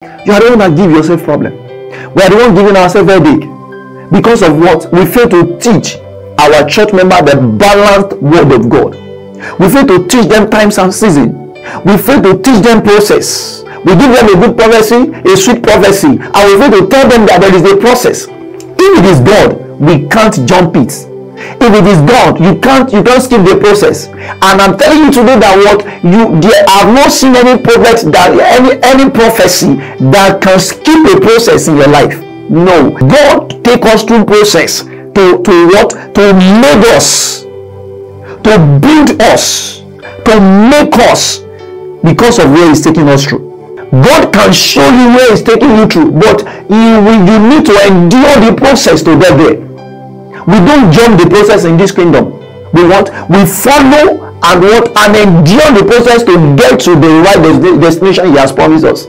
You are the one that give yourself problem. We are the one giving ourselves headache. Because of what? We fail to teach our church member the balanced word of God. We fail to teach them times and season. We fail to teach them process. We give them a good prophecy, a sweet prophecy, and we fail to tell them that there is a process. If it is God, we can't jump it. If it is God, you can't skip the process. And I'm telling you today that there have not seen any prophet that any prophecy that can skip a process in your life. No, God take us through process to what? To make us, to build us, to make us, because of where He's taking us through. God can show you where He's taking you through, but you need to endure the process to get there. We don't jump the process in this kingdom. We follow and endure the process to get to the right destination He has promised us.